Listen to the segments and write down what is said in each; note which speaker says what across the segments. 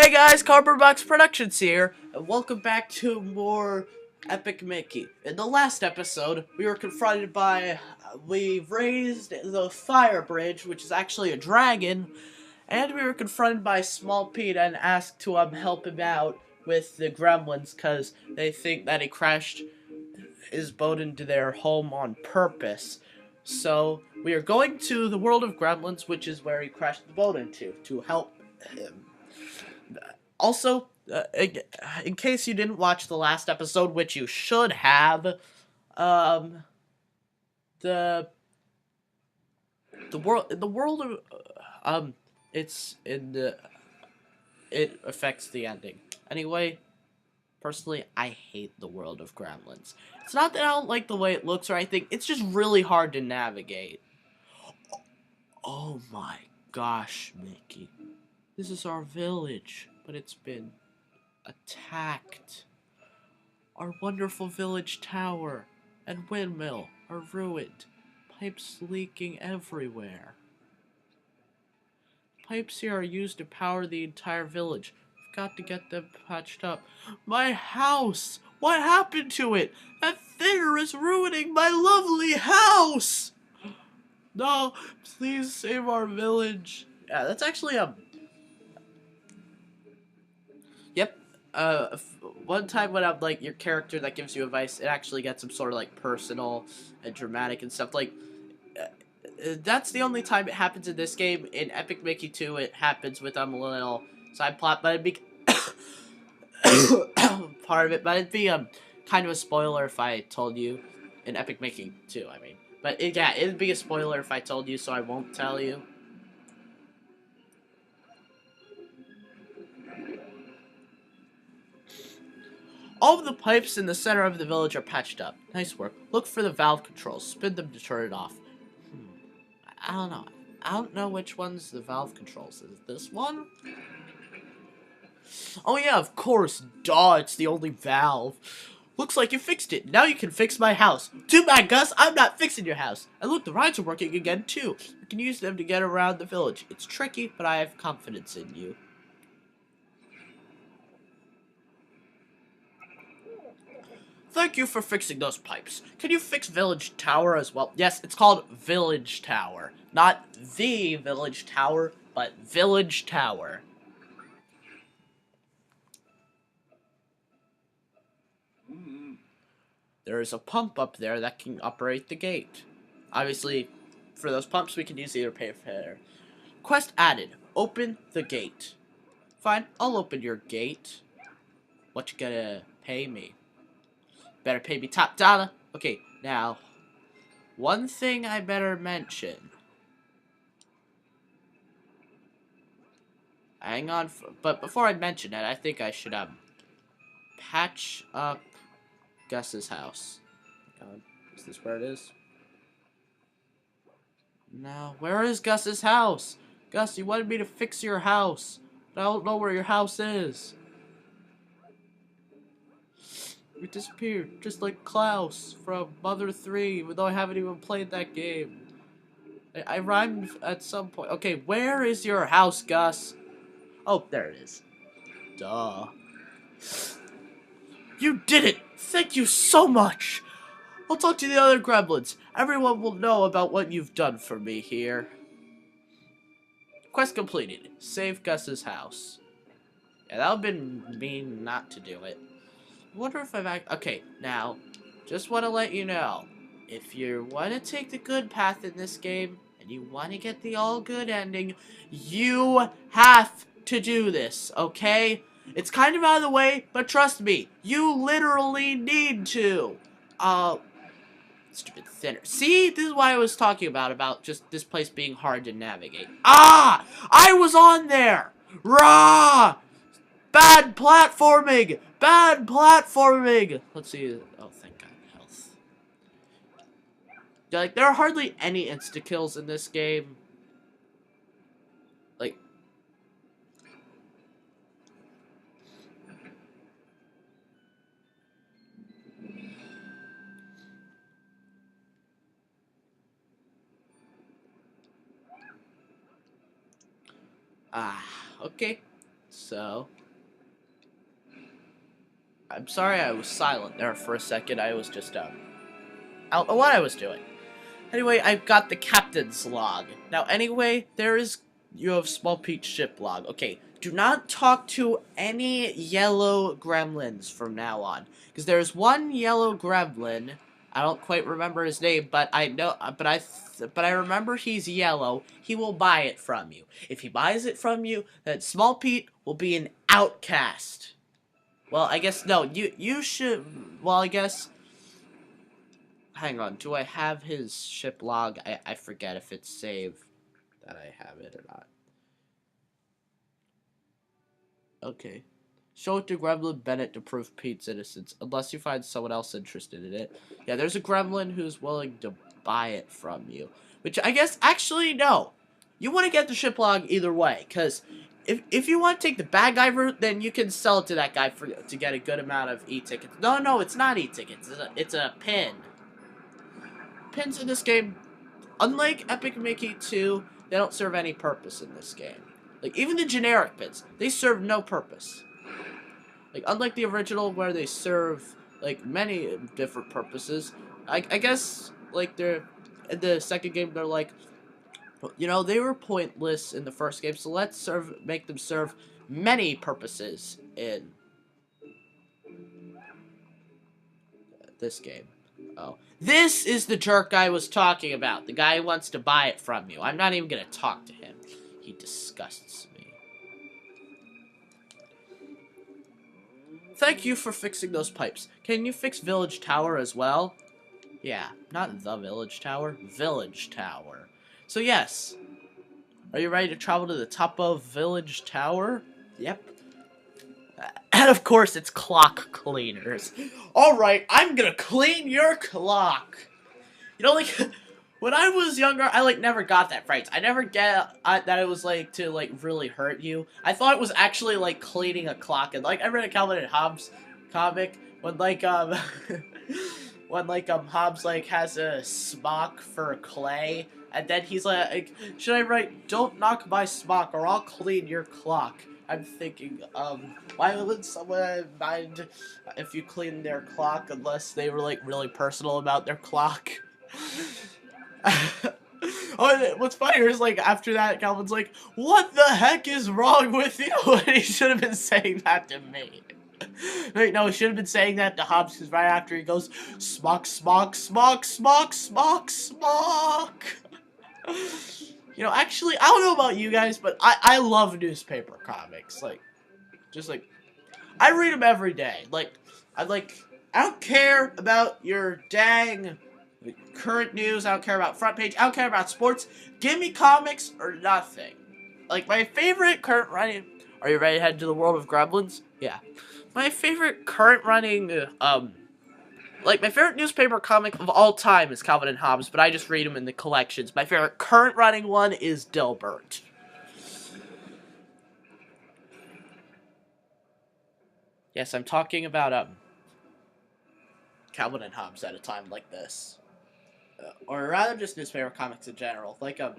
Speaker 1: Hey guys, Cardboard Box Productions here, and welcome back to more Epic Mickey. In the last episode, we were confronted by, we raised the fire bridge, which is actually a dragon, and we were confronted by Small Pete and asked to help him out with the gremlins, because they think that he crashed his boat into their home on purpose. So, we are going to the world of gremlins, which is where he crashed the boat into, to help him. Also, in case you didn't watch the last episode, which you should have, um, the world of it's in the it affects the ending. Anyway, personally, I hate the world of Gremlins. It's not that I don't like the way it looks or anything. It's just really hard to navigate. Oh my gosh, Mickey, this is our village, but it's been attacked. Our wonderful village tower and windmill are ruined. Pipes leaking everywhere. Pipes here are used to power the entire village. We've got to get them patched up. My house! What happened to it? That thinner is ruining my lovely house! No, please save our village. Yeah, that's actually Yep. One time when I'm like your character that gives you advice, it actually gets some sort of like personal and dramatic and stuff. Like that's the only time it happens in this game. In Epic Mickey 2, it happens with a little side plot, but it'd be part of it. But it'd be kind of a spoiler if I told you in Epic Mickey 2. I mean, but yeah, it'd be a spoiler if I told you, so I won't tell you. All of the pipes in the center of the village are patched up. Nice work. Look for the valve controls. Spin them to turn it off. I don't know. I don't know which one's the valve controls. Is it this one? Oh yeah, of course. Duh, it's the only valve. Looks like you fixed it. Now you can fix my house. Too bad, Gus. I'm not fixing your house. And look, the rides are working again, too. You can use them to get around the village. It's tricky, but I have confidence in you. Thank you for fixing those pipes. Can you fix Village Tower as well? Yes, it's called Village Tower. Not the Village Tower, but Village Tower. There is a pump up there that can operate the gate. Obviously, for those pumps, we can use either pay fare. Quest added. Open the gate. Fine, I'll open your gate. What you gonna pay me? Better pay me top dollar. Okay, now, one thing I better mention. Hang on, but before I mention it, I think I should patch up Gus's house. Is this where it is? No, where is Gus's house? Gus, you wanted me to fix your house, but I don't know where your house is. We disappeared, just like Klaus from Mother 3, even though I haven't even played that game. I rhymed at some point. Okay, where is your house, Gus? Oh, there it is. Duh. You did it! Thank you so much! I'll talk to the other gremlins. Everyone will know about what you've done for me here. Quest completed. Save Gus's house. Yeah, that would've been mean not to do it. I wonder if okay, now, just want to let you know, if you want to take the good path in this game, and you want to get the all-good ending, you have to do this, okay? It's kind of out of the way, but trust me, you literally need to. Stupid thinner. See, this is why I was talking about just this place being hard to navigate. Ah! I was on there! Rah! Bad platforming! Bad platforming! Let's see. Oh, thank God. Health. Yeah, like, there are hardly any insta-kills in this game. Like... okay. So, I'm sorry I was silent there for a second. I was just, I don't know what I was doing. Anyway, I've got the captain's log. Now, anyway, you have Small Pete's ship log. Okay, do not talk to any yellow gremlins from now on. Because there's one yellow gremlin, I don't quite remember his name, but I know, but I remember he's yellow. He will buy it from you. If he buys it from you, then Small Pete will be an outcast. Well, I guess, no, you should, well, I guess... Hang on, do I have his ship log? I forget if it's saved that I have it or not. Okay. Show it to Gremlin Bennett to prove Pete's innocence, unless you find someone else interested in it. Yeah, there's a gremlin who's willing to buy it from you. Which, I guess, actually, no. You want to get the ship log either way, because if you want to take the bad guy route, then you can sell it to that guy to get a good amount of e-tickets. No, it's not e-tickets. It's a pin. Pins in this game, unlike Epic Mickey 2, they don't serve any purpose in this game. Like, even the generic pins, they serve no purpose. Like, unlike the original where they serve, like, many different purposes, I guess, like, in the second game, they're like, you know, they were pointless in the first game, so let's make them serve many purposes in this game. Oh. This is the jerk I was talking about. The guy who wants to buy it from you. I'm not even going to talk to him. He disgusts me. Thank you for fixing those pipes. Can you fix Village Tower as well? Yeah, not the Village Tower. Village Tower. So yes. Are you ready to travel to the top of Village Tower? Yep. And of course, it's clock cleaners. Alright, I'm gonna clean your clock. You know, like, when I was younger, I, like, never got that phrase. I never get that it was, like, to, like, really hurt you. I thought it was actually, like, cleaning a clock. And, like, I read a Calvin and Hobbes comic when, like, Hobbes, like, has a smock for clay. And then he's like, should I write, don't knock my smock or I'll clean your clock. I'm thinking, why would someone mind if you clean their clock unless they were, like, really personal about their clock? Oh, what's funnier is, like, after that, Calvin's like, what the heck is wrong with you? And he should have been saying that to me. Wait, no, he should have been saying that to Hobbes, because right after he goes, smock, smock, smock, smock, smock, smock. You know, actually, I don't know about you guys, but I love newspaper comics. Like, just like, I read them every day. Like, I don't care about your dang current news. I don't care about front page. I don't care about sports. Give me comics or nothing. Like, my favorite current running... Are you ready to head to the world of Gremlins? Yeah. My favorite current running, like, my favorite newspaper comic of all time is Calvin and Hobbes, but I just read them in the collections. My favorite current running one is Dilbert. Yes, I'm talking about, Calvin and Hobbes at a time like this. Or rather just newspaper comics in general. Like, I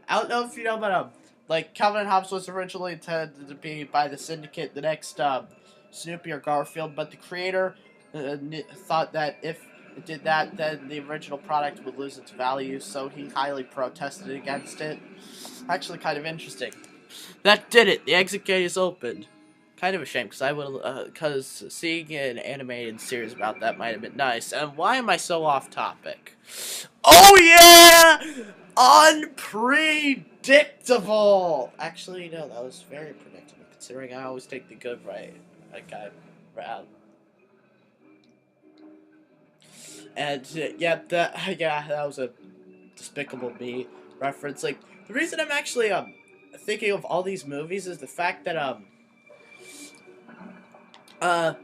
Speaker 1: don't know if you know, but, like, Calvin and Hobbes was originally intended to be by the Syndicate, the next, Snoopy or Garfield, but the creator thought that if it did that, then the original product would lose its value, so he highly protested against it. Actually, kind of interesting. That did it! The exit gate is opened. Kind of a shame, because seeing an animated series about that might have been nice. And why am I so off topic? Oh yeah! Unpredictable! Actually, no, that was very predictable, considering I always take the good route. And, yeah, that was a Despicable Me reference. Like, the reason I'm actually, thinking of all these movies is the fact that, I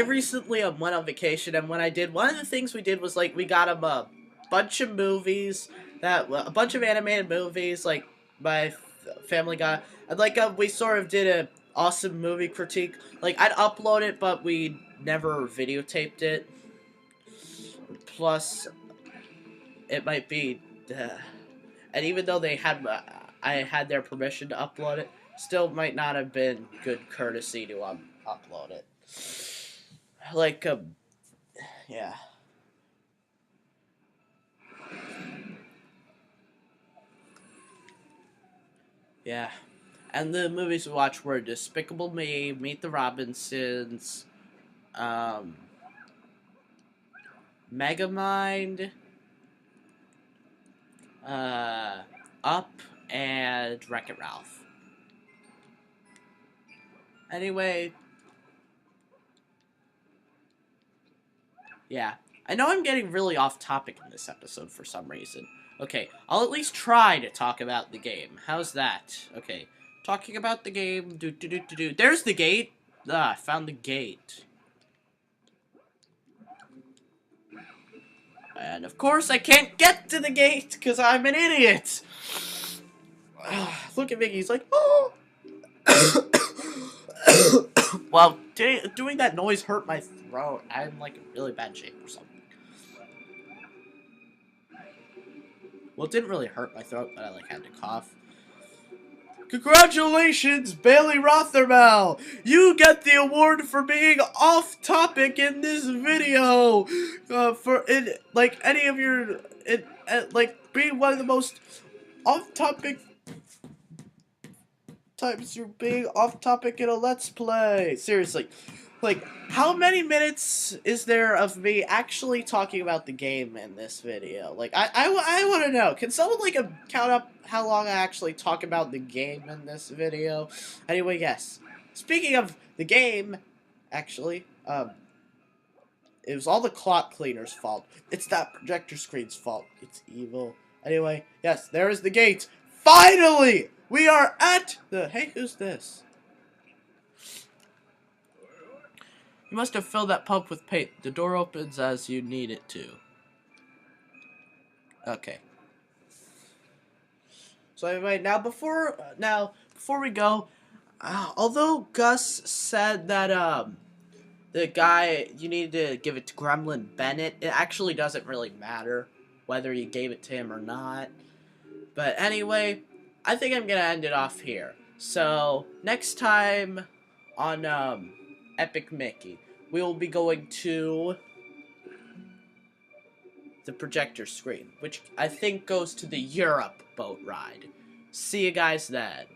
Speaker 1: recently, went on vacation, and when I did, one of the things we did was, like, we got, a bunch of movies, a bunch of animated movies, like, my family got, and, like, we sort of did a awesome movie critique. Like, I'd upload it, but we never videotaped it. Plus, it might be, and even though they had, I had their permission to upload it, still might not have been good courtesy to upload it. Like, yeah. Yeah. And the movies we watched were Despicable Me, Meet the Robinsons, Megamind, Up, and Wreck-It Ralph. Anyway, yeah. I know I'm getting really off topic in this episode for some reason. Okay, I'll at least try to talk about the game. How's that? Okay, talking about the game. There's the gate. Ah, I found the gate. And of course, I can't get to the gate because I'm an idiot. Look at Mickey. He's like, oh. Well, doing that noise hurt my throat. I'm like in really bad shape or something. Well, it didn't really hurt my throat, but I like had to cough. Congratulations, Bailey Rothermel! You get the award for being off topic in this video. Like any of your, like being one of the most off topic times you're being off topic in a Let's Play. Seriously. Like, how many minutes is there of me actually talking about the game in this video? Like, I want to know. Can someone, like, count up how long I actually talk about the game in this video? Anyway, yes. Speaking of the game, actually, it was all the clock cleaner's fault. It's that projector screen's fault. It's evil. Anyway, yes, there is the gate. Finally! We are at the... Hey, who's this? You must have filled that pump with paint. The door opens as you need it to. Okay. So anyway, now before we go, although Gus said that the guy you need to give it to Gremlin Bennett, it actually doesn't really matter whether you gave it to him or not. But anyway, I think I'm gonna end it off here. So next time on Epic Mickey, we will be going to the projector screen, which I think goes to the Europe boat ride. See you guys then.